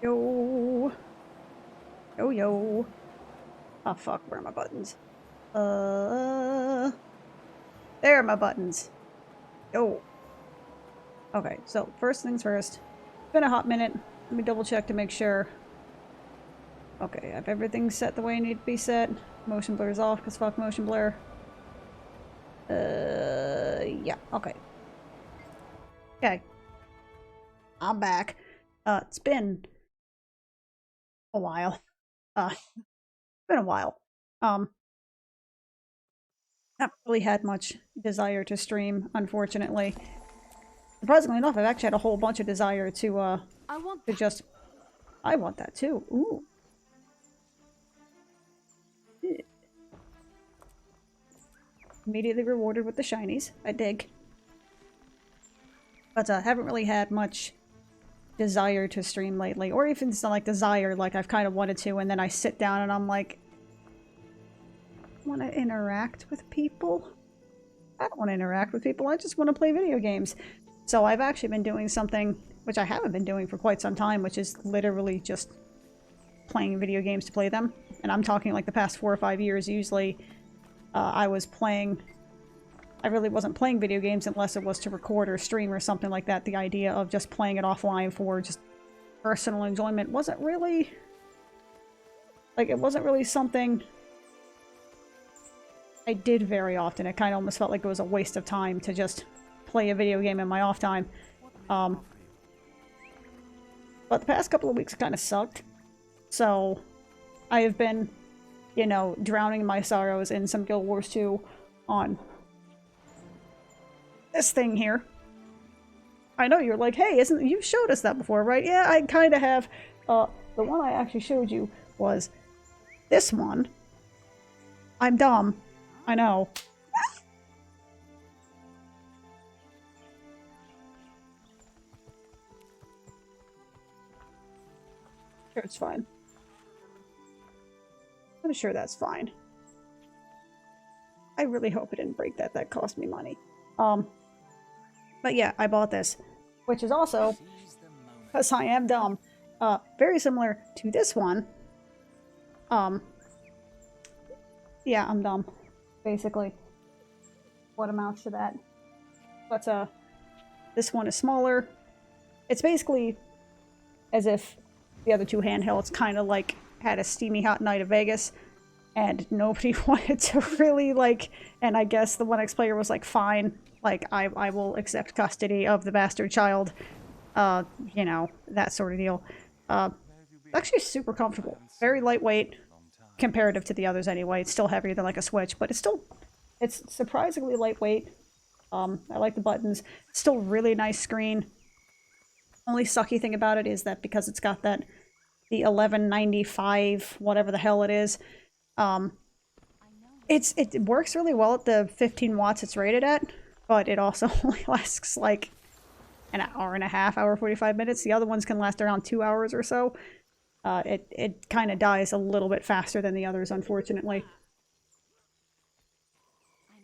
Yo. Yo, yo. Oh, fuck. Where are my buttons? There are my buttons. Yo. Okay, so first things first. It's been a hot minute. Let me double check to make sure. Okay, I have everything set the way I need to be set. Motion blur's off because fuck motion blur. Yeah, okay. Okay. I'm back. It's been a while. It's been a while. Haven't really had much desire to stream, unfortunately. Surprisingly enough, I've actually had a whole bunch of desire to, I want that too. Ooh. Immediately rewarded with the shinies. I dig. But I haven't really had much desire to stream lately. Or even it's not like desire, like I've kind of wanted to, and then I sit down and I'm like, I want to interact with people? I don't want to interact with people, I just want to play video games. So I've actually been doing something which I haven't been doing for quite some time, which is literally just playing video games to play them. And I'm talking like the past 4 or 5 years. Usually I really wasn't playing video games unless it was to record or stream or something like that. The idea of just playing it offline for just personal enjoyment wasn't really... like, it wasn't really something I did very often. It kind of almost felt like it was a waste of time to just play a video game in my off time. But the past couple of weeks kind of sucked. So I have been, you know, drowning my sorrows in some Guild Wars 2 on this thing here. I know you're like, hey, you showed us that before, right? Yeah, I kind of have. The one I actually showed you was this one. I'm dumb. I know. Sure, it's fine. I'm sure that's fine. I really hope it didn't break that. That cost me money. But yeah, I bought this, which is also, because I am dumb, very similar to this one. Yeah, I'm dumb, basically. What amounts to that? But, this one is smaller. It's basically as if the other two handhelds kind of, like, had a steamy hot night of Vegas, and nobody wanted to really, like, and I guess the 1X player was like, fine, like, I will accept custody of the bastard child. You know, that sort of deal. Actually super comfortable. Very lightweight, comparative to the others anyway. It's still heavier than, like, a Switch, but it's surprisingly lightweight. I like the buttons. Still really nice screen. Only sucky thing about it is that because it's got the 1195, whatever the hell it is, it works really well at the 15 watts it's rated at, but it also only lasts like an hour and a half, hour 45 minutes. The other ones can last around 2 hours or so. It kind of dies a little bit faster than the others, unfortunately.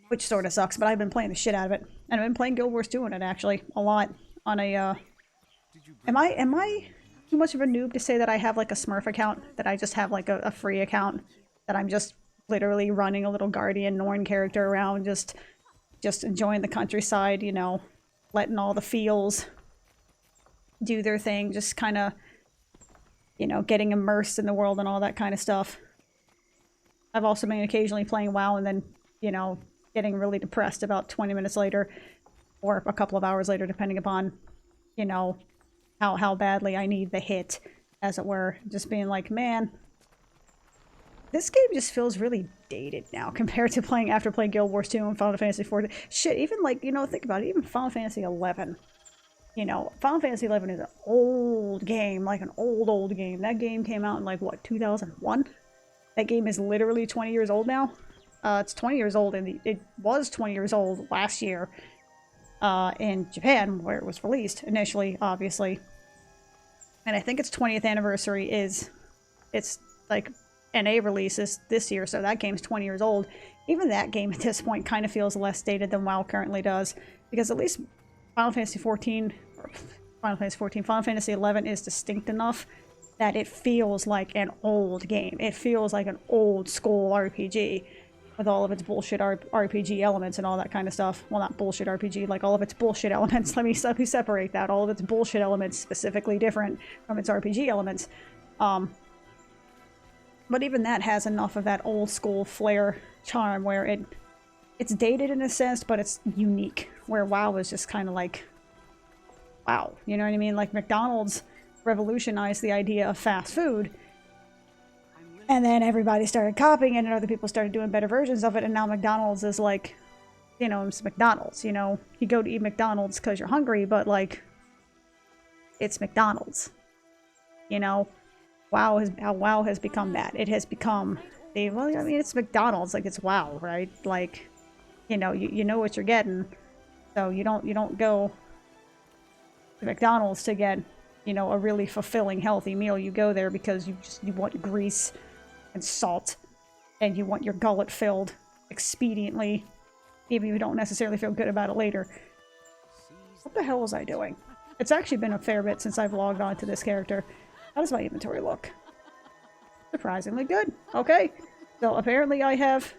Which sort of sucks, but I've been playing the shit out of it. And I've been playing Guild Wars 2 on it, actually, a lot. On a, Am I too much of a noob to say that I have, like, a Smurf account? That I just have, like, a free account? That I'm just literally running a little Guardian Norn character around, just enjoying the countryside, you know, letting all the feels do their thing, just kind of, you know, getting immersed in the world and all that kind of stuff. I've also been occasionally playing WoW and then, you know, getting really depressed about 20 minutes later, or a couple of hours later, depending upon, you know, how badly I need the hit, as it were. Just being like, man, this game just feels really dated now compared to after playing Guild Wars 2 and Final Fantasy 4. Shit, even, like, you know, think about it, even Final Fantasy 11. You know, Final Fantasy 11 is an old game, like an old game. That game came out in, like, what, 2001? That game is literally 20 years old now. It's 20 years old, and it was 20 years old last year in Japan, where it was released initially, obviously. And I think its 20th anniversary it's like NA releases this year, so that game's 20 years old. Even that game at this point kind of feels less dated than WoW currently does, because at least Final Fantasy 14, or Final Fantasy 14. Final Fantasy 11 is distinct enough that it feels like an old game. It feels like an old school RPG with all of its bullshit RPG elements and all that kind of stuff. Well, not bullshit RPG, like all of its bullshit elements. Let me separate that. All of its bullshit elements specifically different from its RPG elements. But even that has enough of that old school flair charm where it's dated in a sense, but it's unique. Where WoW is just kind of like, wow, you know what I mean? Like McDonald's revolutionized the idea of fast food, and then everybody started copying it, and other people started doing better versions of it, and now McDonald's is like, you know, it's McDonald's, you know? You go to eat McDonald's because you're hungry, but like, it's McDonald's, you know? WoW has become that. It has become the, well, I mean, it's McDonald's, like it's WoW, right? Like, you know, you know what you're getting, so you don't go to McDonald's to get, you know, a really fulfilling, healthy meal. You go there because you want grease and salt, and you want your gullet filled expediently, even if you don't necessarily feel good about it later. What the hell was I doing? It's actually been a fair bit since I've logged on to this character. How does my inventory look? Surprisingly good. Okay. So apparently I have...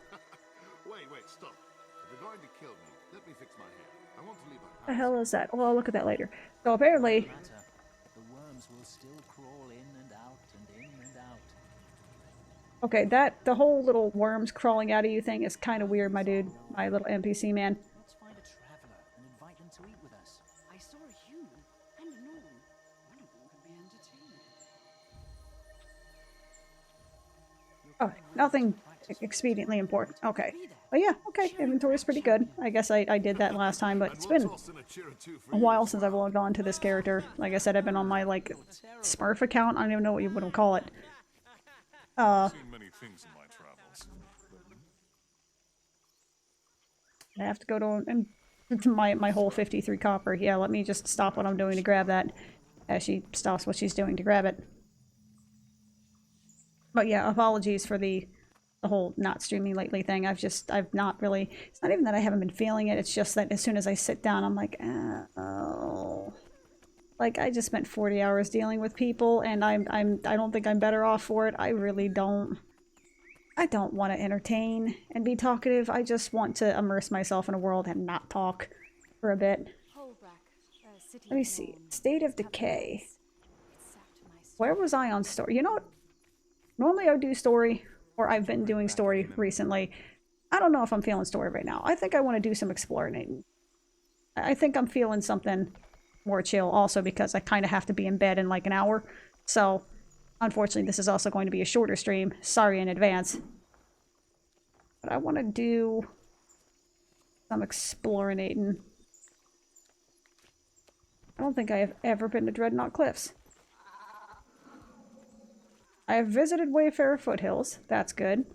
Wait, stop. If you're going to kill me, let me fix my hair. I want to leave a house. What the hell is that? Well, I'll look at that later. So apparently... The worms will still crawl in and out and in and out. Okay, the whole little worms crawling out of you thing is kind of weird, my dude. My little NPC man. Let's find a traveler and invite them to eat with us. I saw a human and a gnome. One of them could be entertaining. Oh, nothing expediently important. Okay. But yeah, okay. Inventory is pretty good. I guess I did that last time, but it's been a while since I've logged on to this character. Like I said, I've been on my, like, Smurf account. I don't even know what you would call it. I've seen many things in my travels. I have to go to my whole 53 copper. Yeah, let me just stop what I'm doing to grab that as she stops what she's doing to grab it. But yeah, apologies for the whole not streaming lately thing. I've not really, it's not even that I haven't been feeling it, it's just that as soon as I sit down, I'm like, oh. Like, I just spent 40 hours dealing with people, and I don't think I'm better off for it. I really don't. I don't want to entertain and be talkative. I just want to immerse myself in a world and not talk for a bit. Let me see. State of Decay. Where was I on story? You know what? Normally I would do story, or I've been doing story recently. I don't know if I'm feeling story right now. I think I want to do some exploring. I think I'm feeling something more chill also because I kind of have to be in bed in like an hour. So, unfortunately, this is also going to be a shorter stream. Sorry in advance. But I want to do some exploring. I don't think I have ever been to Dreadnought Cliffs. I have visited Wayfarer Foothills. That's good.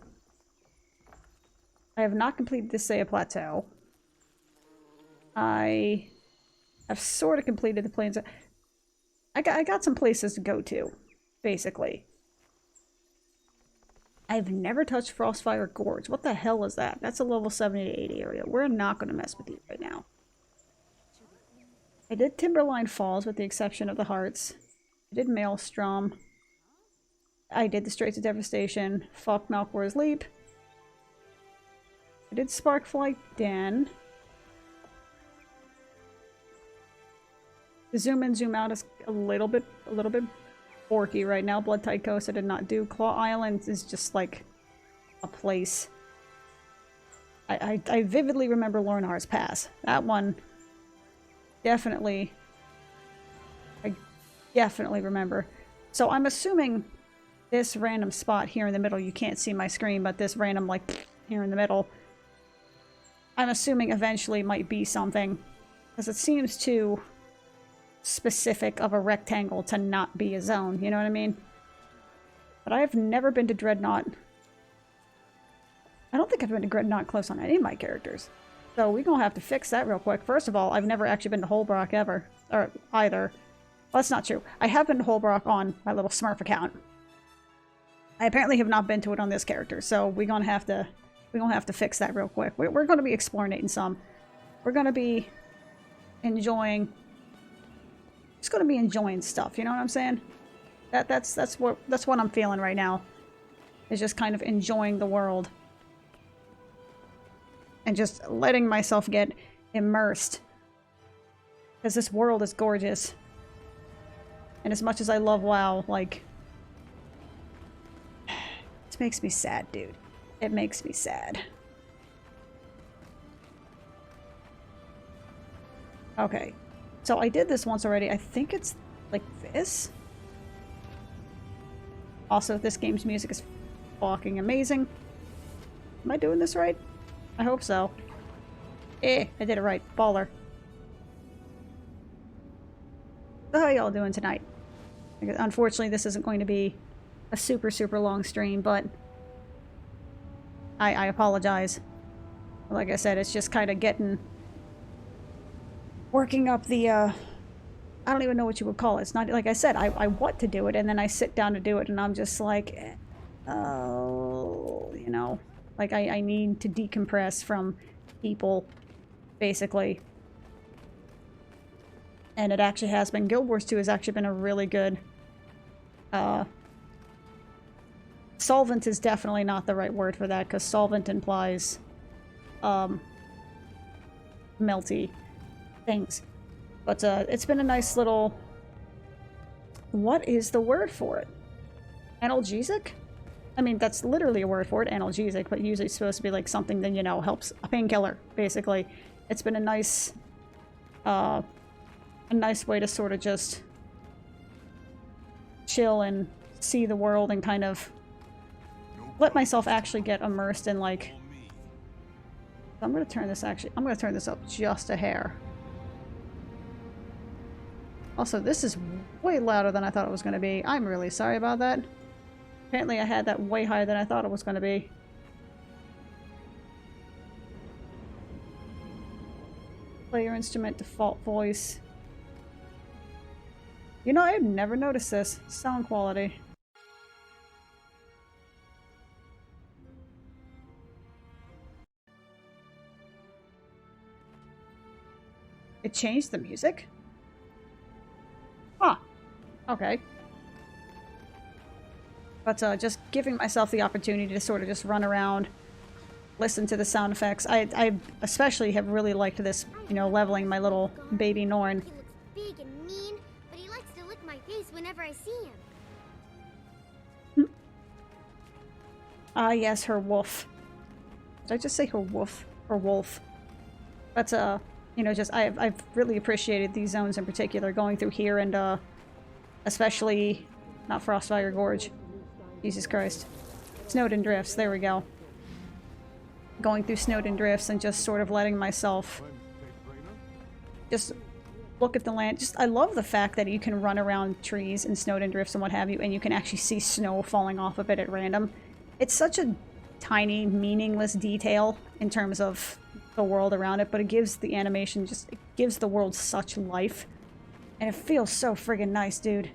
I have not completed the Saya Plateau. I have sort of completed the plains. I got some places to go to, basically. I've never touched Frostfire Gorge. What the hell is that? That's a level 70 to 80 area. We're not going to mess with you right now. I did Timberline Falls with the exception of the Hearts. I did Maelstrom. I did the Straits of Devastation. Fuck Malcor's Leap. I did Sparkfly Den. The zoom in, zoom out is a little bit borky right now. Blood Tide Coast I did not do. Claw Island is just like a place. I vividly remember Lornar's Pass. That one definitely I definitely remember. So I'm assuming this random spot here in the middle, you can't see my screen, but this random like here in the middle, I'm assuming eventually might be something, because it seems too specific of a rectangle to not be a zone, you know what I mean? But I have never been to Dreadnought. I don't think I've been to Dreadnought close on any of my characters. So we're gonna have to fix that real quick. First of all, I've never actually been to Holbrook ever. Or either. Well, that's not true. I have been to Holbrook on my little Smurf account. I apparently have not been to it on this character, so we're gonna have to fix that real quick. We're gonna be exploring some. We're gonna be enjoying just gonna be enjoying stuff, you know what I'm saying? That's what I'm feeling right now. Is just kind of enjoying the world. And just letting myself get immersed. Because this world is gorgeous. And as much as I love WoW, like... It makes me sad, dude. It makes me sad. Okay. So I did this once already. I think it's like this. Also, this game's music is fucking amazing. Am I doing this right? I hope so. I did it right. Baller. So how y'all doing tonight? Unfortunately, this isn't going to be a super, super long stream, but I apologize. Like I said, it's just kind of working up the, I don't even know what you would call it. It's not, like I said, I want to do it, and then I sit down to do it, and I'm just like, oh, you know, like I need to decompress from people, basically. And it actually has been. Guild Wars 2 has actually been a really good, solvent is definitely not the right word for that, because solvent implies, melty things. But it's been a nice little... What is the word for it? Analgesic? I mean, that's literally a word for it, analgesic, but usually it's supposed to be like something that, you know, helps a painkiller, basically. It's been a nice way to sort of just chill and see the world and kind of let myself actually get immersed in, like... I'm gonna turn this up just a hair. Also, this is way louder than I thought it was going to be. I'm really sorry about that. Apparently I had that way higher than I thought it was going to be. Play your instrument, default voice. You know, I've never noticed this. Sound quality. It changed the music? Huh. Okay. But just giving myself the opportunity to sort of just run around, listen to the sound effects. I especially have really liked this, you know, leveling my little baby Norn. He looks big and mean, but he likes to lick my face whenever I see him. Ah, yes, her wolf. Did I just say her wolf? Her wolf. But, you know, just, I've really appreciated these zones in particular, going through here and, especially, not Frostfire Gorge. Jesus Christ. Snowden Drifts, there we go. Going through Snowden Drifts and just sort of letting myself just look at the land. Just, I love the fact that you can run around trees in Snowden Drifts and what have you, and you can actually see snow falling off of it at random. It's such a tiny, meaningless detail in terms of the world around it, but it gives the animation just, it gives the world such life. And it feels so friggin' nice, dude.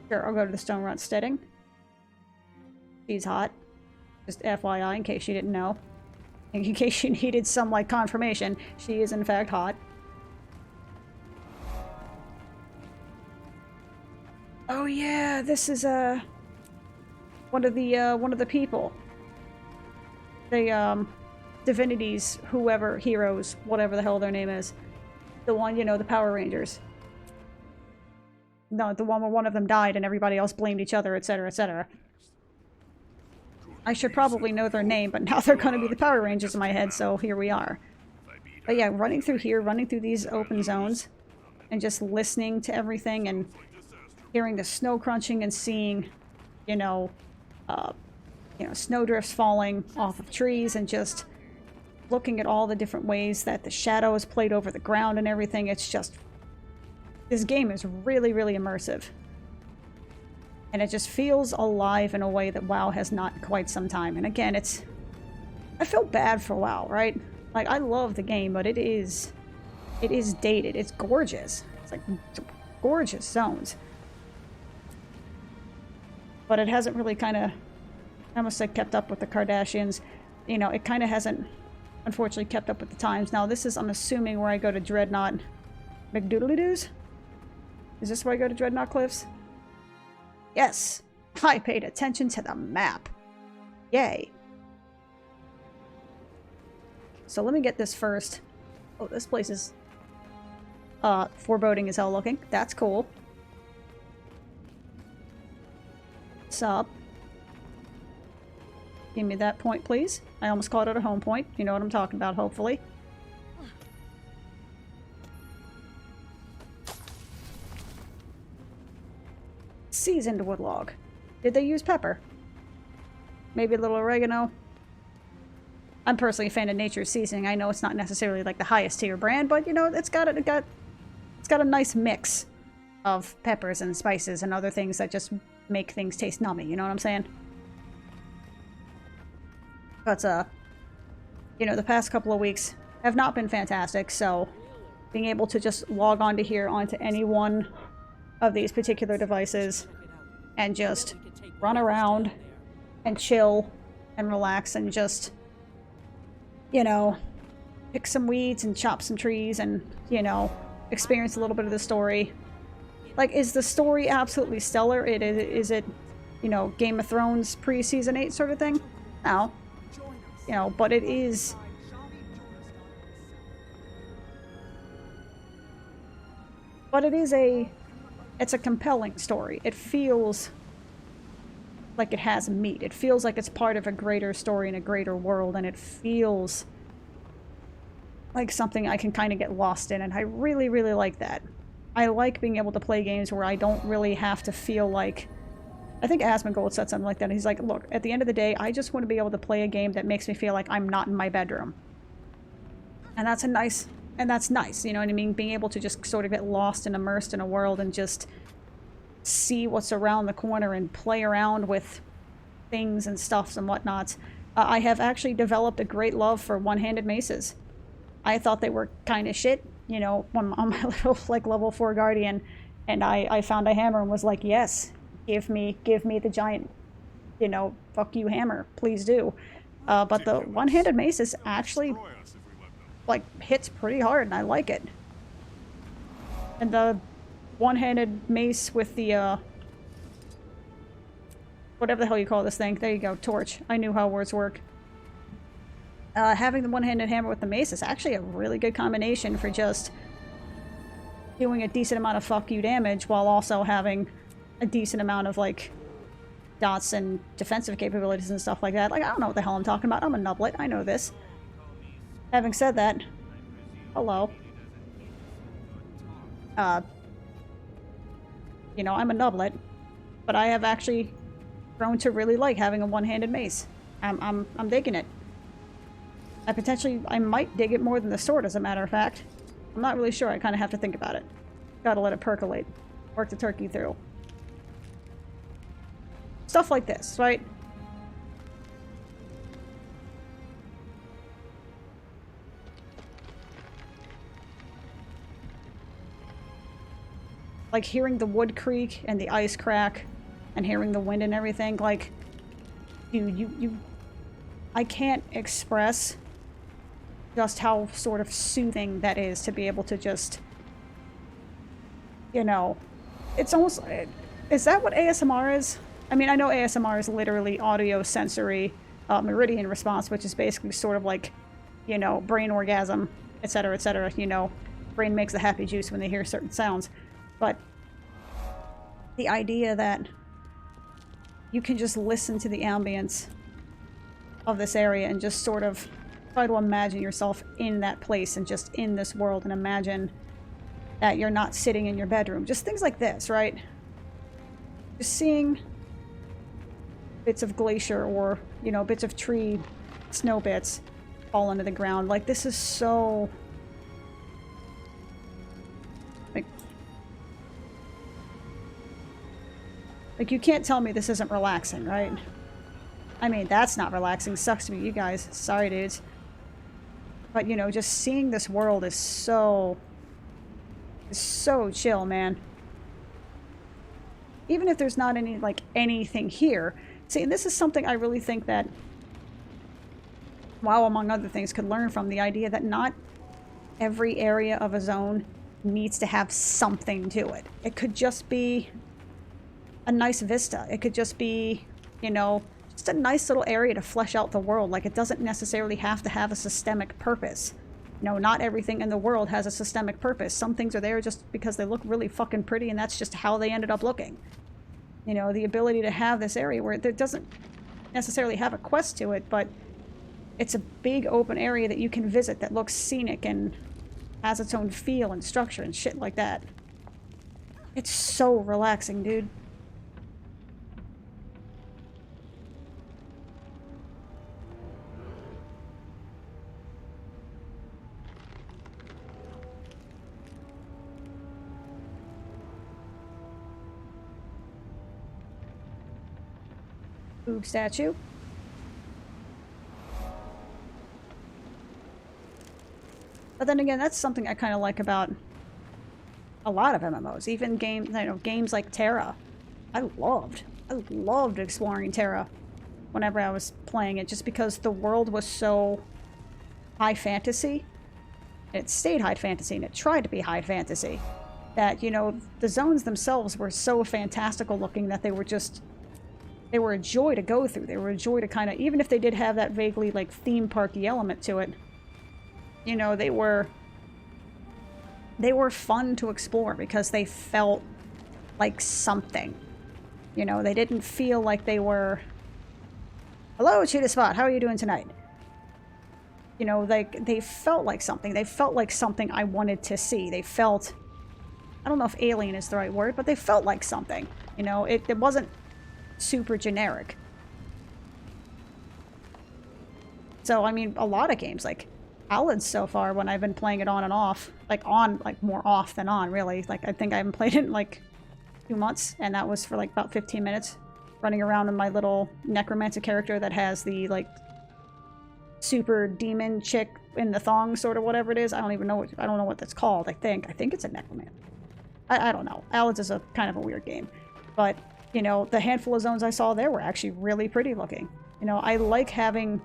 Sure, I'll go to the Stone Rot Steading. She's hot. Just FYI, in case you didn't know. In case you needed some, like, confirmation, she is in fact hot. Oh yeah, this is, one of the people. The, divinities, whoever, heroes, whatever the hell their name is. The one, you know, the Power Rangers. No, the one where one of them died and everybody else blamed each other, etc., etc. I should probably know their name, but now they're gonna be the Power Rangers in my head, so here we are. But yeah, running through here, running through these open zones, and just listening to everything and hearing the snow crunching and seeing, you know, snowdrifts falling off of trees and just looking at all the different ways that the shadow is played over the ground and everything. It's just... This game is really, really immersive. And it just feels alive in a way that WoW has not in quite some time. And again, it's... I feel bad for WoW, right? Like, I love the game, but it is dated. It's gorgeous. It's like gorgeous zones. But it hasn't really kind of... I almost said kept up with the Kardashians. You know, it kind of hasn't, unfortunately, kept up with the times. Now, this is, I'm assuming, where I go to Dreadnought McDoodly-doos? Is this where I go to Dreadnought Cliffs? Yes! I paid attention to the map. Yay. So let me get this first. Oh, this place is foreboding as hell looking. That's cool. What's up? Give me that point, please. I almost called it a home point. You know what I'm talking about, hopefully. Seasoned wood log. Did they use pepper? Maybe a little oregano? I'm personally a fan of Nature's Seasoning. I know it's not necessarily like the highest tier brand, but you know, it's got a nice mix of peppers and spices and other things that just make things taste nummy, you know what I'm saying? But you know, the past couple of weeks have not been fantastic, so being able to just log onto here onto any one of these particular devices and just run around and chill and relax and just, you know, pick some weeds and chop some trees and, you know, experience a little bit of the story. Like, is the story absolutely stellar? Is it, you know, Game of Thrones pre-season 8 sort of thing? No. You know, but it is... But it is a... It's a compelling story. It feels like it has meat. It feels like it's part of a greater story in a greater world, and it feels like something I can kind of get lost in, and I really, really like that. I like being able to play games where I don't really have to feel like... I think Asmongold said something like that. He's like, look, at the end of the day, I just want to be able to play a game that makes me feel like I'm not in my bedroom. And that's a nice... And that's nice, you know what I mean? Being able to just sort of get lost and immersed in a world and just see what's around the corner and play around with things and stuffs and whatnots. I have actually developed a great love for one-handed maces. I thought they were kind of shit, you know, on my little, like, level 4 Guardian, and I found a hammer and was like, yes, give me the giant, you know, fuck you hammer, please do. But the one-handed mace is actually... like, hits pretty hard, and I like it. And the one-handed mace with the, whatever the hell you call this thing. There you go, torch. I knew how words work. Having the one-handed hammer with the mace is actually a really good combination for just doing a decent amount of fuck you damage while also having a decent amount of, like, dots and defensive capabilities and stuff like that. Like, I don't know what the hell I'm talking about. I'm a nublet. I know this. Having said that, hello. You know, I'm a nublet, but I have actually grown to really like having a one-handed mace. I'm digging it. I might dig it more than the sword, as a matter of fact. I'm not really sure. I kind of have to think about it. Gotta let it percolate. Work the turkey through. Stuff like this, right? Like hearing the wood creak and the ice crack and hearing the wind and everything, like, dude, I can't express just how sort of soothing that is to be able to just, you know, it's almost, is that what ASMR is? I mean, I know ASMR is literally audio sensory meridian response, which is basically sort of like, you know, brain orgasm, etc., you know, brain makes a happy juice when they hear certain sounds. But the idea that you can just listen to the ambience of this area and just sort of try to imagine yourself in that place and just in this world and imagine that you're not sitting in your bedroom. Just things like this, right? Just seeing bits of glacier or, you know, bits of tree, snow bits fall into the ground. Like, this is so... Like, you can't tell me this isn't relaxing, right? I mean, that's not relaxing. Sucks to be you guys. Sorry, dudes. But, you know, just seeing this world is so chill, man. Even if there's not any, like, anything here. See, and this is something I really think that WoW, among other things, could learn from. The idea that not every area of a zone needs to have something to it. It could just be a nice vista. It could just be, you know, just a nice little area to flesh out the world. Like, it doesn't necessarily have to have a systemic purpose. You know, not everything in the world has a systemic purpose. Some things are there just because they look really fucking pretty, and that's just how they ended up looking. You know, the ability to have this area where it doesn't necessarily have a quest to it, but it's a big open area that you can visit that looks scenic and has its own feel and structure and shit like that. It's so relaxing, dude. Boob statue. But then again, that's something I kind of like about a lot of MMOs. Even games, you know, games like Terra. I loved exploring Terra whenever I was playing it, just because the world was so high fantasy. It stayed high fantasy, and it tried to be high fantasy. That, you know, the zones themselves were so fantastical looking that they were just... they were a joy to go through. They were a joy to kind of... even if they did have that vaguely, like, theme parky element to it, you know, they were fun to explore because they felt like something. You know, they didn't feel like they were... hello, Cheetah Spot, how are you doing tonight? You know, like, they felt like something. They felt like something I wanted to see. They felt... I don't know if alien is the right word, but they felt like something. You know, it wasn't super generic. So, I mean, a lot of games, like Paladins so far, when I've been playing it on and off, like more off than on, really. Like, I think I haven't played it in like 2 months, and that was for like about 15 minutes, running around in my little necromancer character that has the like super demon chick in the thong, sort of whatever it is. I don't even know I don't know what that's called. I think it's a necromancer. I don't know. Paladins is a kind of a weird game, but you know, the handful of zones I saw there were actually really pretty looking. You know, I like having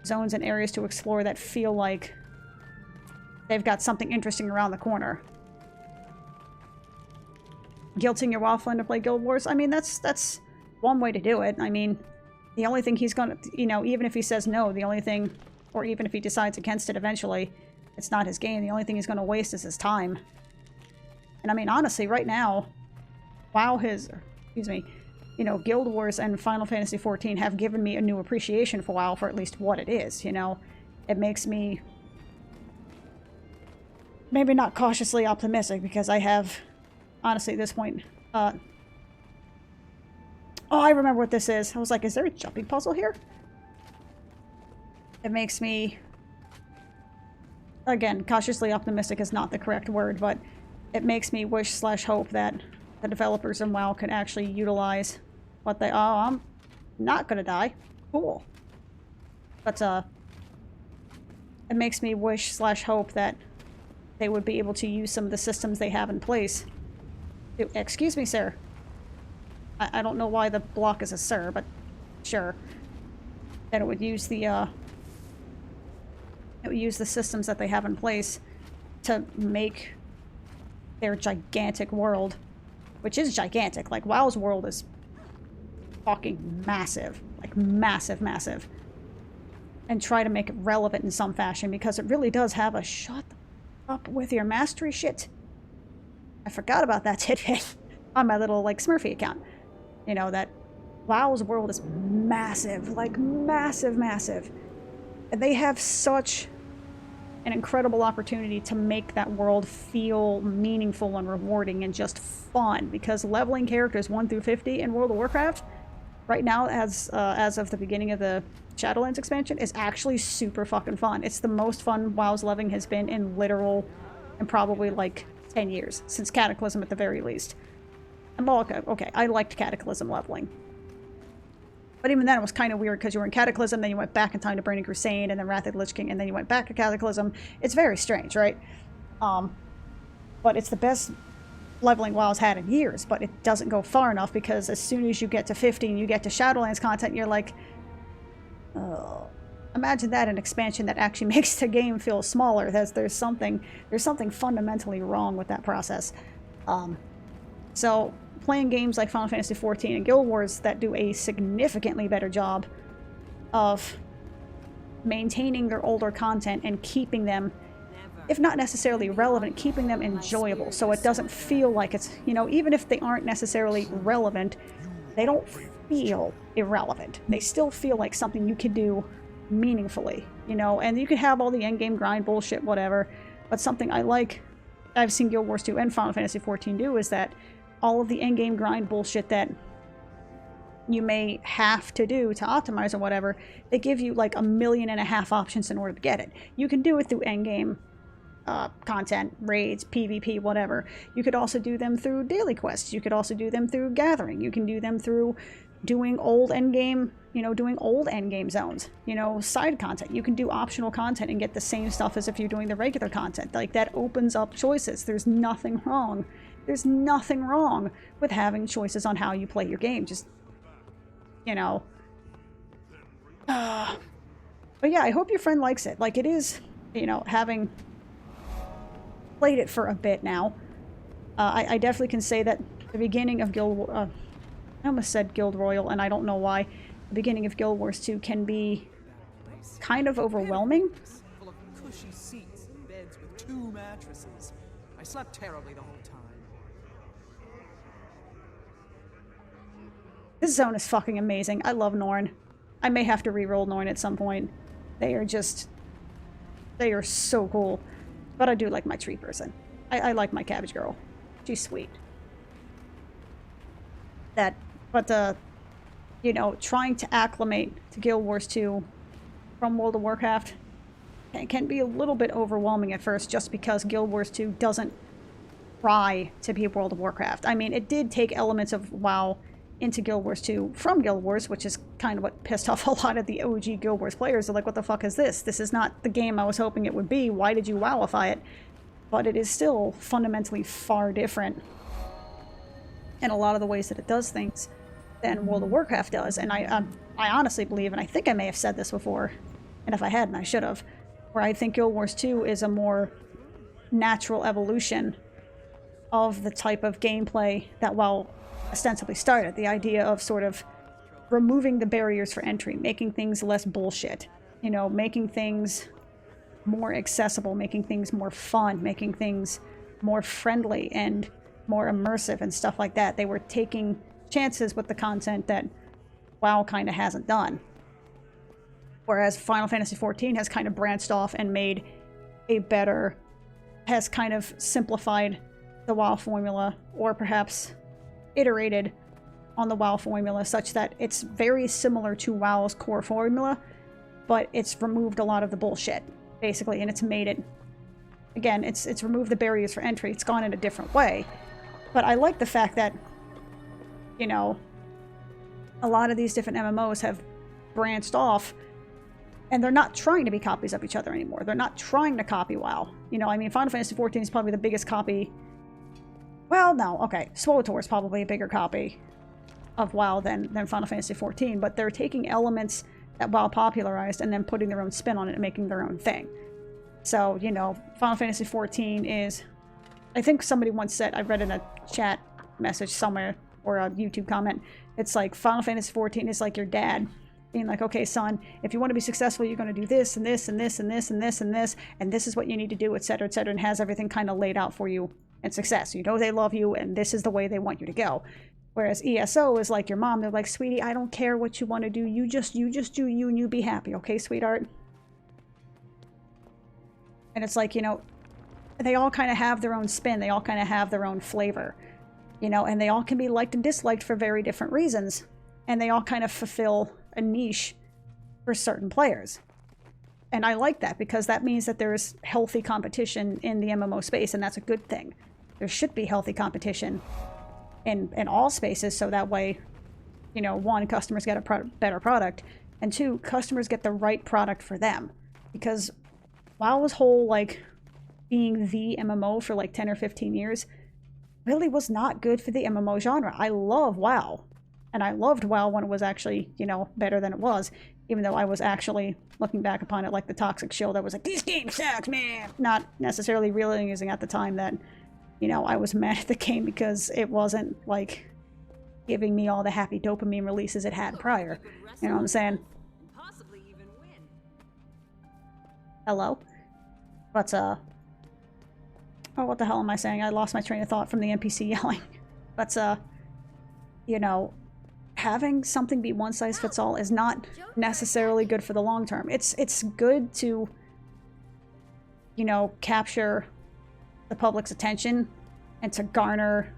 zones and areas to explore that feel like they've got something interesting around the corner. Guilting your waffling to play Guild Wars? I mean, that's one way to do it. I mean, the only thing he's gonna, you know, even if he says no, the only thing, or even if he decides against it eventually, it's not his game. The only thing he's gonna waste is his time. And I mean, honestly, right now, WoW excuse me, you know, Guild Wars and Final Fantasy XIV have given me a new appreciation for WoW for at least what it is, you know? It makes me maybe not cautiously optimistic, because I have, honestly, at this point, oh, I remember what this is. I was like, is there a jumping puzzle here? It makes me, again, cautiously optimistic is not the correct word, but it makes me wish / hope that the developers in WoW can actually utilize what they... oh, I'm not gonna die. Cool. But, it makes me wish / hope that they would be able to use some of the systems they have in place. Excuse me, sir. I don't know why the block is a sir, but sure. That it would use the, it would use the systems that they have in place to make their gigantic world, which is gigantic. Like, WoW's world is fucking massive. Like, massive, massive. And try to make it relevant in some fashion, because it really does have a shut up with your mastery shit. I forgot about that tidbit on my little, like, Smurfy account. You know, that WoW's world is massive. Like, massive, massive. And they have such an incredible opportunity to make that world feel meaningful and rewarding and just fun, because leveling characters 1 through 50 in World of Warcraft right now, as of the beginning of the Shadowlands expansion, is actually super fucking fun. It's the most fun WoW's leveling has been in literal, and probably like 10 years, since Cataclysm at the very least. And well, okay, I liked Cataclysm leveling. But even then, it was kind of weird, because you were in Cataclysm, then you went back in time to Burning Crusade, and then Wrath of the Lich King, and then you went back to Cataclysm. It's very strange, right? But it's the best leveling WoW's had in years, but it doesn't go far enough, because as soon as you get to 50 and you get to Shadowlands content, you're like, oh, imagine that an expansion that actually makes the game feel smaller. There's something fundamentally wrong with that process. So playing games like Final Fantasy XIV and Guild Wars that do a significantly better job of maintaining their older content and keeping them, if not necessarily relevant, keeping them enjoyable, so it doesn't feel like it's, you know, even if they aren't necessarily relevant, they don't feel irrelevant. They still feel like something you can do meaningfully, you know, and you can have all the endgame grind bullshit, whatever, but something I've seen Guild Wars 2 and Final Fantasy XIV do is that all of the endgame grind bullshit that you may have to do to optimize or whatever, they give you like 1.5 million options in order to get it. You can do it through endgame content, raids, PvP, whatever. You could also do them through daily quests. You could also do them through gathering. You can do them through doing old endgame, you know, doing old endgame zones, you know, side content. You can do optional content and get the same stuff as if you're doing the regular content. Like, that opens up choices. There's nothing wrong. There's nothing wrong with having choices on how you play your game. Just, you know. But yeah, I hope your friend likes it. Like, it is, you know, having played it for a bit now, I definitely can say that the beginning of I almost said Guild Royal, and I don't know why. The beginning of Guild Wars 2 can be kind of overwhelming. Full of cushy seats and beds with 2 mattresses. I slept terribly the whole time. This zone is fucking amazing. I love Norn. I may have to re-roll Norn at some point. They are so cool. But I do like my tree person. I like my cabbage girl. She's sweet. You know, trying to acclimate to Guild Wars 2 from World of Warcraft can be a little bit overwhelming at first, just because Guild Wars 2 doesn't try to be World of Warcraft. I mean, it did take elements of WoW into Guild Wars 2 from Guild Wars, which is kind of what pissed off a lot of the OG Guild Wars players. They're like, what the fuck is this? This is not the game I was hoping it would be. Why did you WoWify it? But it is still fundamentally far different in a lot of the ways that it does things than World of Warcraft does. And I honestly believe, and I think I may have said this before, and if I hadn't, I should have, where I think Guild Wars 2 is a more natural evolution of the type of gameplay that WoW ostensibly started. The idea of sort of removing the barriers for entry, making things less bullshit, you know, making things more accessible, making things more fun, making things more friendly and more immersive and stuff like that. They were taking chances with the content that WoW kind of hasn't done. Whereas Final Fantasy XIV has kind of branched off and made a better, has kind of simplified the WoW formula, or perhaps iterated on the WoW formula such that it's very similar to WoW's core formula, but it's removed a lot of the bullshit, basically, and it's made it, again, it's removed the barriers for entry. It's gone in a different way. But I like the fact that, you know, a lot of these different MMOs have branched off, and they're not trying to be copies of each other anymore. They're not trying to copy WoW. You know, I mean, Final Fantasy XIV is probably the biggest copy. Well, no, okay. SWTOR is probably a bigger copy of WoW than Final Fantasy XIV, but they're taking elements that WoW popularized and then putting their own spin on it and making their own thing. So, you know, Final Fantasy XIV is... I think somebody once said, I read in a chat message somewhere, or a YouTube comment, it's like, Final Fantasy XIV is like your dad being like, okay, son, if you want to be successful, you're going to do this and this and this and this and this and this, and this is what you need to do, etc., etc., and has everything kind of laid out for you in success. You know they love you, and this is the way they want you to go. Whereas ESO is like your mom. They're like, sweetie, I don't care what you want to do. You just do you, and you be happy, okay, sweetheart? And it's like, you know, they all kind of have their own spin. They all kind of have their own flavor, you know, and they all can be liked and disliked for very different reasons. And they all kind of fulfill a niche for certain players. And I like that, because that means that there's healthy competition in the MMO space, and that's a good thing. There should be healthy competition in all spaces, so that way, you know, one, customers get a better product, and two, customers get the right product for them. Because WoW's whole, like, being the MMO for like 10 or 15 years really was not good for the MMO genre. I love WoW. And I loved WoW when it was actually, you know, better than it was, even though I was actually looking back upon it like the toxic shill that was like, this game sucks, man! Not necessarily realizing at the time that, you know, I was mad at the game because it wasn't, like, giving me all the happy dopamine releases it had prior. You know what I'm saying? Possibly even win. Hello? But, oh, what the hell am I saying? I lost my train of thought from the NPC yelling. But, you know, having something be one size fits all is not necessarily good for the long term. It's good to, you know, capture the public's attention and to garner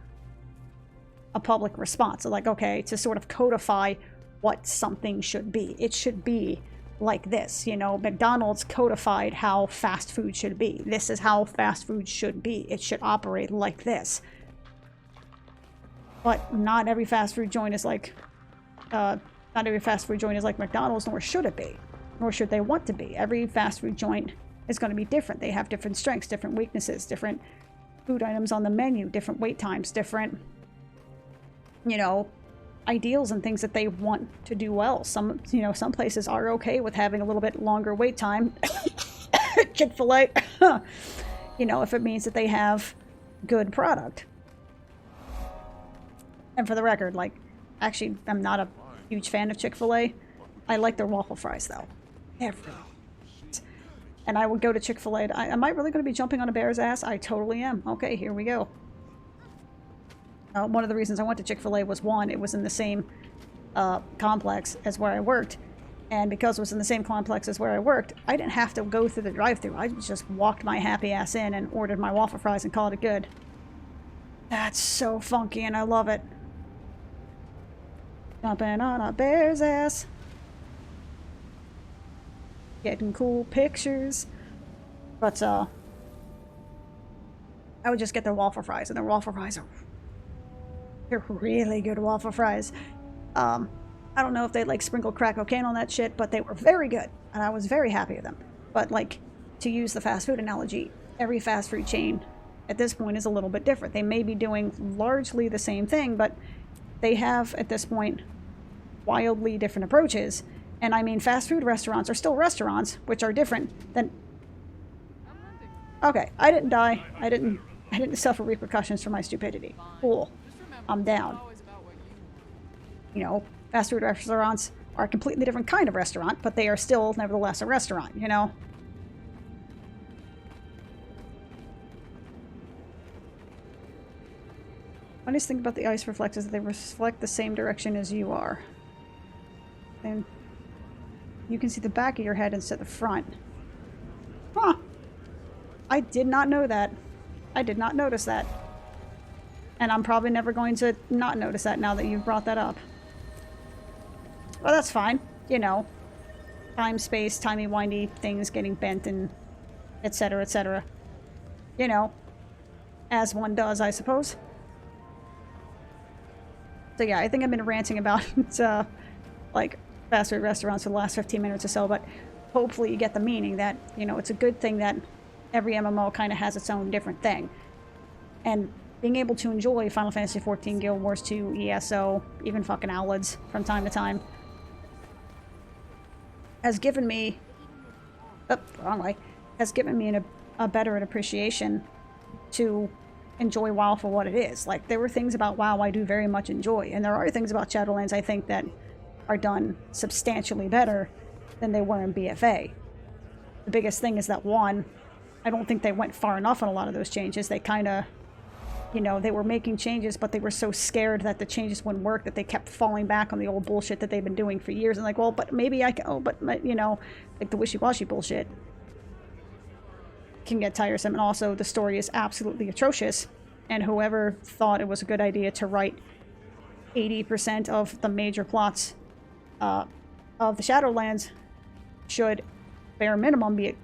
a public response. So like, okay, to sort of codify what something should be. It should be like this, you know, McDonald's codified how fast food should be. This is how fast food should be. It should operate like this. But not every fast food joint is like, not every fast food joint is like McDonald's, nor should it be. Nor should they want to be. Every fast food joint is going to be different. They have different strengths, different weaknesses, different food items on the menu, different wait times, different, you know, ideals and things that they want to do well. Some, you know, some places are okay with having a little bit longer wait time. Chick-fil-A, you know, if it means that they have good product. And for the record, like, actually, I'm not a huge fan of Chick-fil-A. I like their waffle fries, though. Every. And I would go to Chick-fil-A. Am I really going to be jumping on a bear's ass? I totally am. Okay, here we go. One of the reasons I went to Chick-fil-A was, one, it was in the same complex as where I worked. And because it was in the same complex as where I worked, I didn't have to go through the drive-thru. I just walked my happy ass in and ordered my waffle fries and called it good. That's so funky and I love it. Jumping on a bear's ass. Getting cool pictures. But, I would just get their waffle fries, and their waffle fries are... they're really good waffle fries. I don't know if they, like, sprinkle crack cocaine on that shit, but they were very good, and I was very happy with them. But, like, to use the fast food analogy, every fast food chain at this point is a little bit different. They may be doing largely the same thing, but they have, at this point, wildly different approaches. And I mean, fast food restaurants are still restaurants, which are different than... Okay, I didn't die. I didn't suffer repercussions for my stupidity. Cool. I'm down. You know, fast food restaurants are a completely different kind of restaurant, but they are still, nevertheless, a restaurant, you know? Funniest thing about the ice reflects is that they reflect the same direction as you are. And you can see the back of your head instead of the front. Huh. I did not know that. I did not notice that. And I'm probably never going to not notice that now that you've brought that up. Well, that's fine. You know. Time, space, timey-wimey things getting bent and etc., etc. You know. As one does, I suppose. So yeah, I think I've been ranting about like fast food restaurants for the last 15 minutes or so, but hopefully you get the meaning that, you know, it's a good thing that every MMO kind of has its own different thing. And being able to enjoy Final Fantasy XIV, Guild Wars 2, ESO, even fucking Owlets from time to time has given me... Oh, wrong way. Has given me a better appreciation to enjoy WoW for what it is. Like, there were things about WoW I do very much enjoy, and there are things about Shadowlands I think that are done substantially better than they were in BFA. The biggest thing is that, one, I don't think they went far enough on a lot of those changes. They kind of, you know, they were making changes, but they were so scared that the changes wouldn't work that they kept falling back on the old bullshit that they've been doing for years. And like, well, but maybe I can, you know, like the wishy-washy bullshit can get tiresome. And also, the story is absolutely atrocious. And whoever thought it was a good idea to write 80% of the major plots of the Shadowlands should, bare minimum, be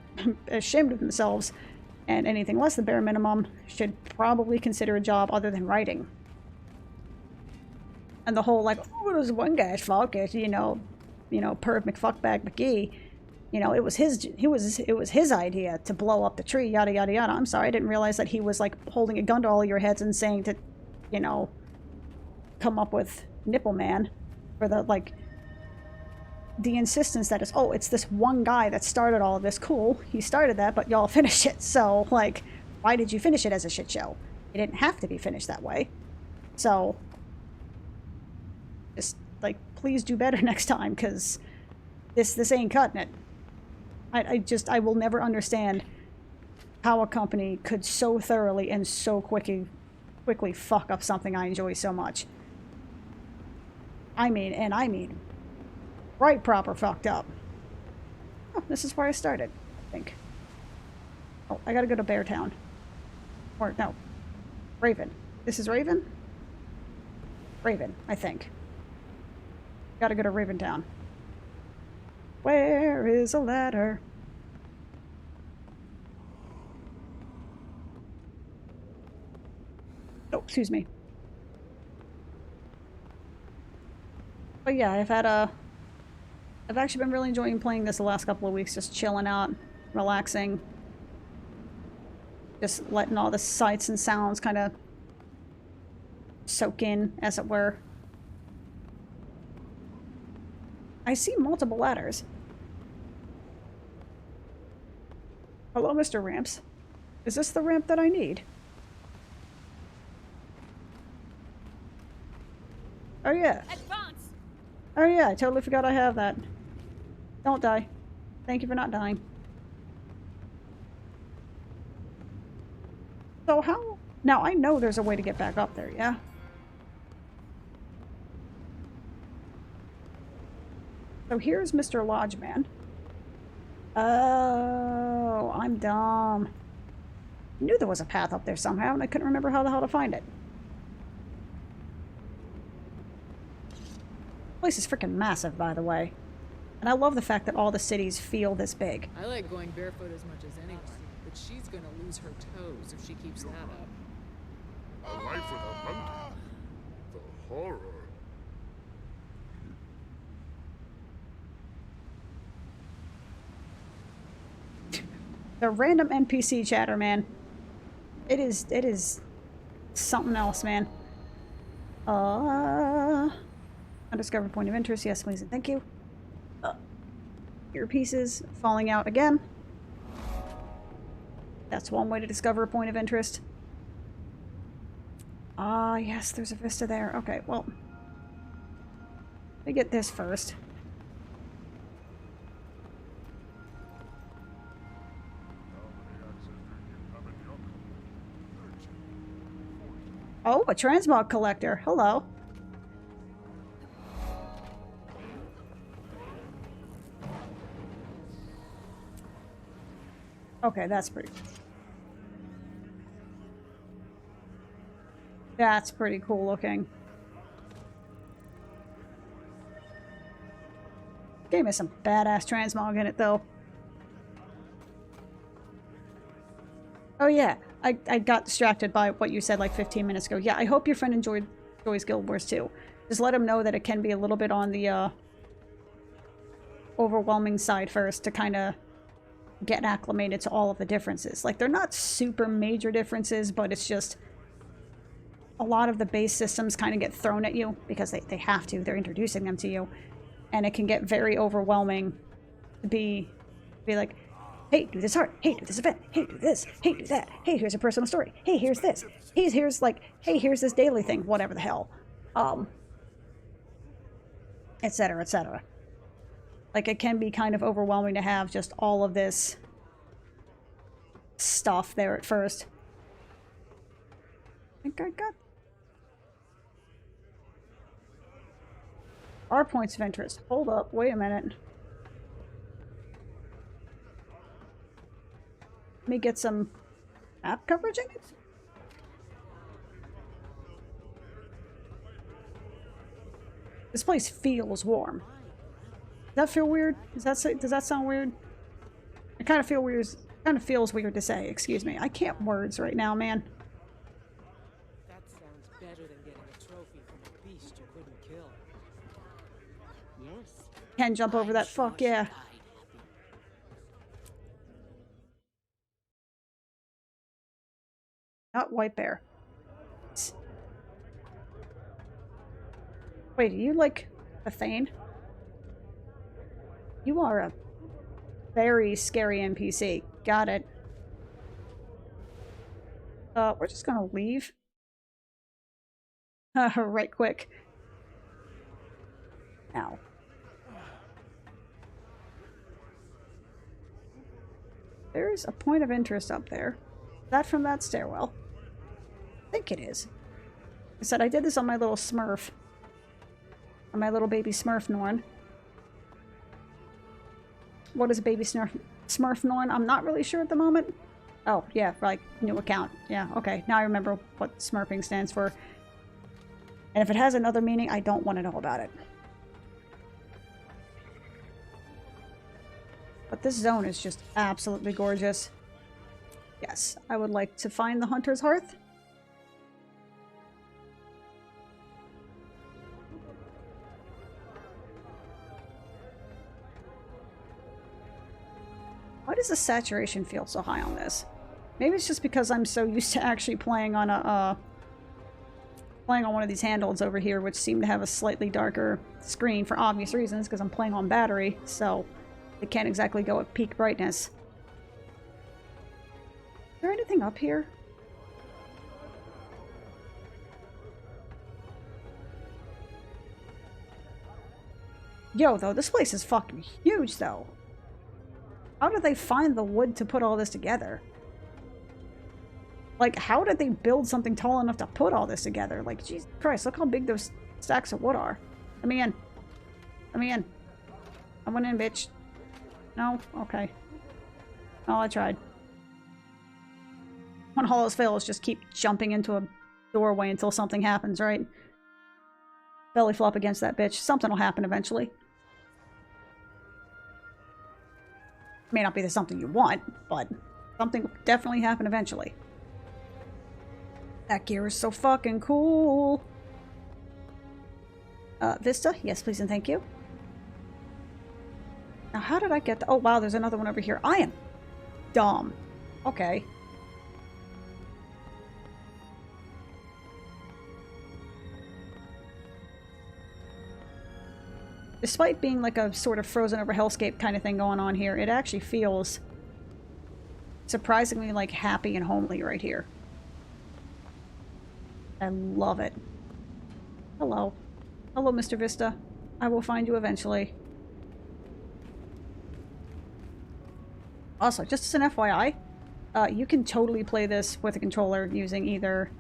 ashamed of themselves, and anything less than bare minimum should probably consider a job other than writing. And the whole, like, oh, it was one guy's fault, you know, Perv McFuckbag McGee, you know, it was his idea to blow up the tree, yada yada yada. I'm sorry, I didn't realize that he was like holding a gun to all your heads and saying to, you know, come up with Nipple Man. For the, like, the insistence that it's, oh, it's this one guy that started all of this. Cool, he started that, but y'all finished it. So, like, why did you finish it as a shit show? It didn't have to be finished that way. So, just, like, please do better next time, because this ain't cutting it. I will never understand how a company could so thoroughly and so quickly fuck up something I enjoy so much. I mean, right proper fucked up. Oh, this is where I started, I think. Oh, I gotta go to Beartown. Or, no. Raven. This is Raven? Raven, I think. Gotta go to Raventown. Where is a ladder? Oh, excuse me. But yeah, I've actually been really enjoying playing this the last couple of weeks, just chilling out, relaxing. Just letting all the sights and sounds kind of soak in, as it were. I see multiple ladders. Hello, Mr. Ramps. Is this the ramp that I need? Oh yeah. Advance! Oh yeah, I totally forgot I have that. Don't die. Thank you for not dying. So how... Now, I know there's a way to get back up there, yeah? So here's Mr. Lodgeman. Oh, I'm dumb. I knew there was a path up there somehow, and I couldn't remember how the hell to find it. This place is freaking massive, by the way. And I love the fact that all the cities feel this big. I like going barefoot as much as anyone, but she's gonna lose her toes if she keeps that up. A life without mountain. The horror. The random NPC chatter, man. It is something else, man. Undiscovered point of interest. Yes, please and thank you. Earpieces falling out again. That's one way to discover a point of interest. Ah, yes, there's a vista there. Okay, well. Let me get this first. Oh, a transmog collector. Hello. Okay, that's pretty... That's pretty cool looking. Game has some badass transmog in it, though. Oh yeah, I got distracted by what you said like 15 minutes ago. Yeah, I hope your friend enjoys Guild Wars too. Just let him know that it can be a little bit on the overwhelming side first to kind of get acclimated to all of the differences. Like, they're not super major differences, but it's just a lot of the base systems kind of get thrown at you because they have to. They're introducing them to you. And it can get very overwhelming to be like, hey, do this art. Hey, do this event. Hey, do this. Hey, do that. Hey, here's a personal story. Hey, here's this. Here's like, hey, here's this daily thing. Whatever the hell. Etc., etc. Like, it can be kind of overwhelming to have just all of this stuff there at first. I think I got... Our points of interest. Hold up, wait a minute. Let me get some map coverage in it. This place feels warm. Does that feel weird? Does that sound weird? It kind of feels weird to say. Excuse me. I can't words right now, man. That sounds better than getting a trophy from a beast you couldn't kill. Yes. Can jump over that. Fuck yeah. Not white bear. Wait, are you like Thane. You are a very scary NPC. Got it. We're just gonna leave. Right quick. Ow. There's a point of interest up there. Is that from that stairwell? I think it is. I said I did this on my little Smurf. On my little baby Smurf Norn. What is a baby Smurf Norn? I'm not really sure at the moment. Oh, yeah, like, new account. Yeah, okay. Now I remember what Smurfing stands for. And if it has another meaning, I don't want to know about it. But this zone is just absolutely gorgeous. Yes, I would like to find the Hunter's Hearth. Why does the saturation feel so high on this? Maybe it's just because I'm so used to actually playing on a playing on one of these handhelds over here, which seem to have a slightly darker screen for obvious reasons, because I'm playing on battery, so they can't exactly go at peak brightness. Is there anything up here? Yo, though, this place is fucking huge, though. How did they find the wood to put all this together? Like, how did they build something tall enough to put all this together? Like, Jesus Christ, look how big those stacks of wood are. Let me in. Let me in. I went in, bitch. No? Okay. Oh, I tried. When all else fails, just keep jumping into a doorway until something happens, right? Belly flop against that bitch. Something will happen eventually. May not be the something you want, but something will definitely happen eventually. That gear is so fucking cool. Vista? Yes, please and thank you. Now, how did I get the... Oh, wow, there's another one over here. I am dumb. Okay. Despite being like a sort of frozen over hellscape kind of thing going on here, it actually feels surprisingly like happy and homely right here. I love it. Hello. Hello, Mr. Vista. I will find you eventually. Also, just as an FYI, you can totally play this with a controller using either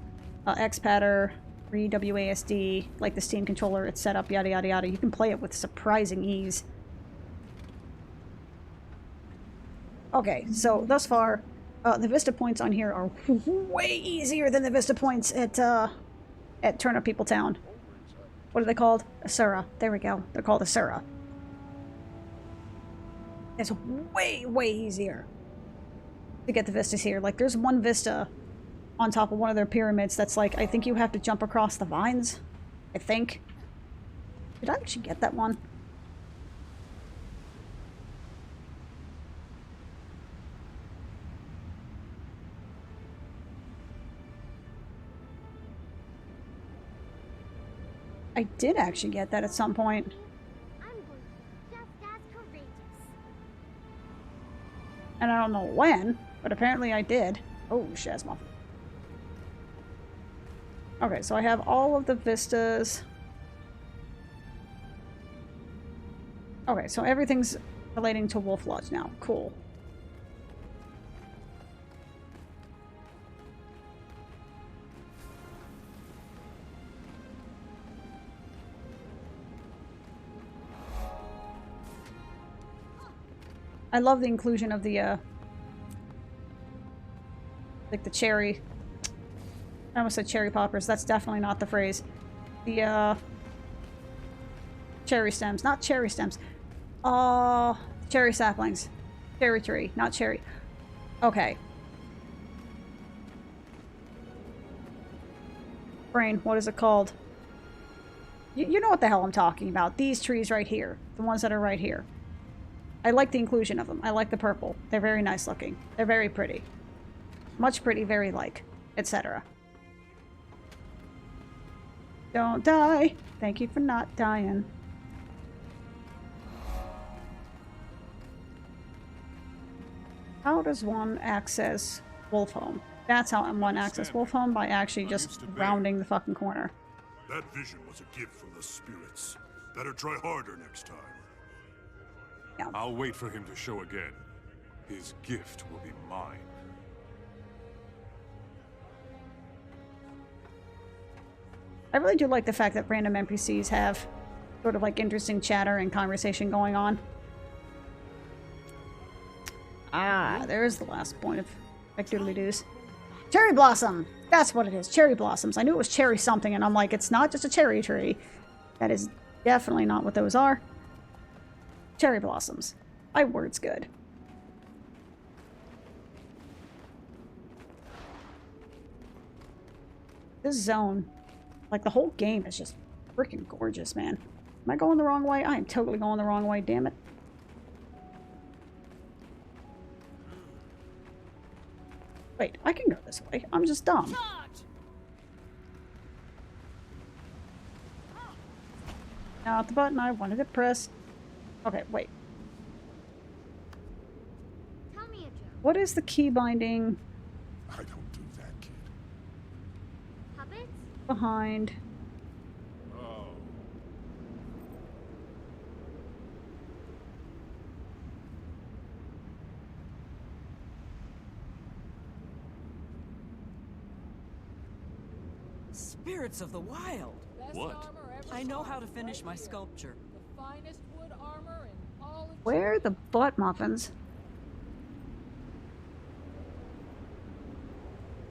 X-Pad or WASD, like the Steam controller, it's set up, yada yada yada. You can play it with surprising ease. Okay, so thus far, the Vista points on here are way easier than the Vista points at Turnip People Town. What are they called? Asura. There we go. They're called Asura. It's way, way easier to get the vistas here. Like, there's one vista on top of one of their pyramids that's like, I think you have to jump across the vines. I think. Did I actually get that one? I did actually get that at some point. I'm going to be just as courageous. And I don't know when, but apparently I did. Oh, Shazma. Okay, so I have all of the vistas. Okay, so everything's relating to Wolf Lodge now. Cool. I love the inclusion of the, like the cherry. I almost said cherry poppers. That's definitely not the phrase. The, cherry stems. Not cherry stems. Cherry saplings. Cherry tree. Not cherry. Okay. Brain, what is it called? You know what the hell I'm talking about. These trees right here. The ones that are right here. I like the inclusion of them. I like the purple. They're very nice looking. They're very pretty. Much pretty, very like, etc. Don't die. Thank you for not dying. How does one access Wolfholm? That's how one access Wolfholm, by actually just rounding the fucking corner. That vision was a gift from the spirits. Better try harder next time. Yeah. I'll wait for him to show again. His gift will be mine. I really do like the fact that random NPCs have sort of like interesting chatter and conversation going on. Ah, there's the last point of McDoodly-doos. Cherry blossom! That's what it is, cherry blossoms. I knew it was cherry something, and I'm like, it's not just a cherry tree. That is definitely not what those are. Cherry blossoms. My word's good. This zone, like the whole game is just freaking gorgeous, man. Am I going the wrong way? I am totally going the wrong way, damn it. Wait, I can go this way. I'm just dumb. Not the button I wanted to press. Okay, wait. Tell me a joke. What is the key binding I don't do that, kid. Puppets? behind? Oh. Spirits of the wild. Best What? armor ever I know how to sculpted finish right my here. sculpture. The finest wood armor in all of Where the butt muffins?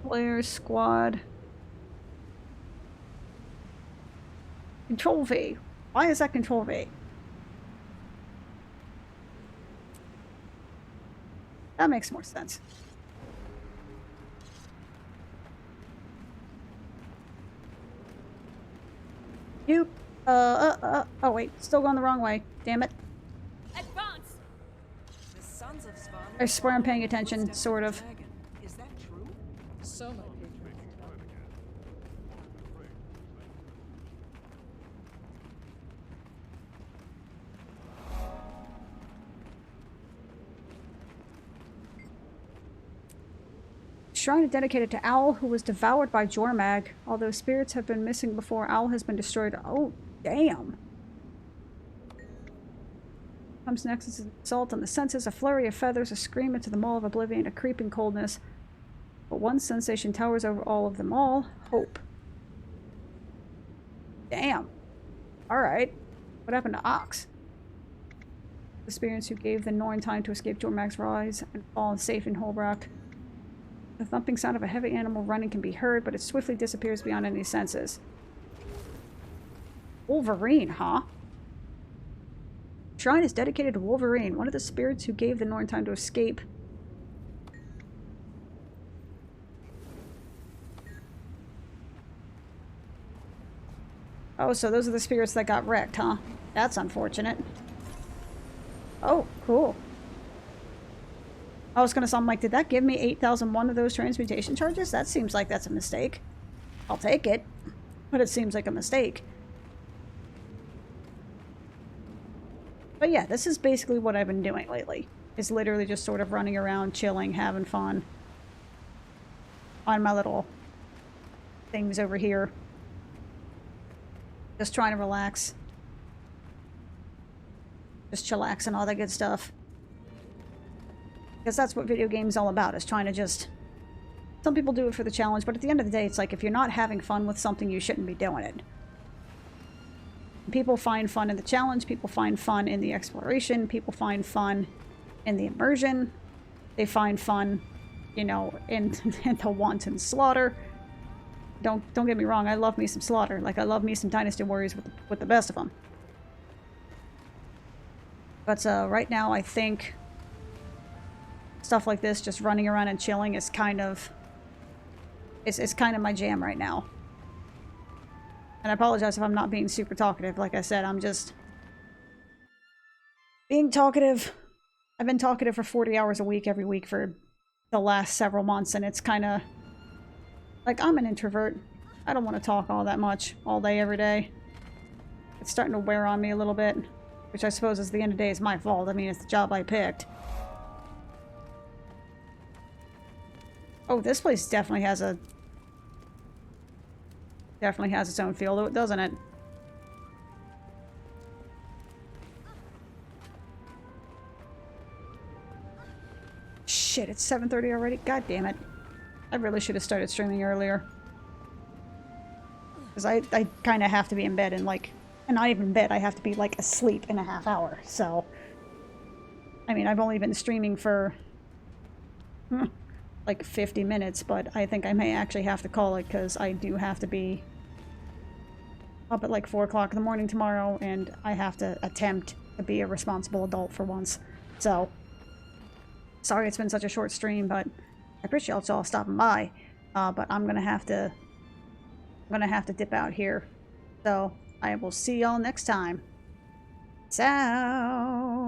Where's squad? Control V. Why is that Control V? That makes more sense. You, oh wait, still going the wrong way. Damn it. Advance! The sons of Svan. I swear I'm paying attention, sort of. Is that true? So my patrons. Shrine dedicated to Owl, who was devoured by Jormag. Although spirits have been missing before, Owl has been destroyed. Oh, damn. Comes next is an assault on the senses, a flurry of feathers, a scream into the maw of oblivion, a creeping coldness. But one sensation towers over all of them all. Hope. Damn. Alright. What happened to Ox? The spirits who gave the Norn time to escape Jormag's rise and fall safe in Holbrook. The thumping sound of a heavy animal running can be heard, but it swiftly disappears beyond any senses. Wolverine, huh? Shrine is dedicated to Wolverine, one of the spirits who gave the Norn time to escape. Oh, so those are the spirits that got wrecked, huh? That's unfortunate. Oh, cool. I was gonna sound like, did that give me 8,001 of those transmutation charges? That seems like that's a mistake. I'll take it, but it seems like a mistake. But yeah, this is basically what I've been doing lately. Is literally just sort of running around, chilling, having fun. On my little things over here. Just trying to relax. Just chillax and all that good stuff. Because that's what video games all about, is trying to just... Some people do it for the challenge, but at the end of the day, it's like, if you're not having fun with something, you shouldn't be doing it. People find fun in the challenge, people find fun in the exploration, people find fun in the immersion, they find fun, you know, in the wanton slaughter. Don't get me wrong, I love me some slaughter. Like, I love me some Dynasty Warriors with the best of them. But right now, I think... stuff like this, just running around and chilling, is kind of... It's kind of my jam right now. And I apologize if I'm not being super talkative. Like I said, I'm just... being talkative. I've been talkative for 40 hours a week, every week for the last several months, and it's kind of... like, I'm an introvert. I don't want to talk all that much, all day, every day. It's starting to wear on me a little bit. Which I suppose, at the end of the day, is my fault. I mean, it's the job I picked. Oh, this place definitely has a... Definitely has its own feel, doesn't it? Shit, it's 7:30 already? God damn it. I really should have started streaming earlier. Because I kind of have to be in bed in like... And not even in bed, I have to be like asleep in a half hour, so... I mean, I've only been streaming for... like 50 minutes, but I think I may actually have to call it because I do have to be up at like 4 o'clock in the morning tomorrow, and I have to attempt to be a responsible adult for once. So, sorry it's been such a short stream, but I appreciate y'all stopping by. But I'm gonna have to dip out here. So, I will see y'all next time. Ciao!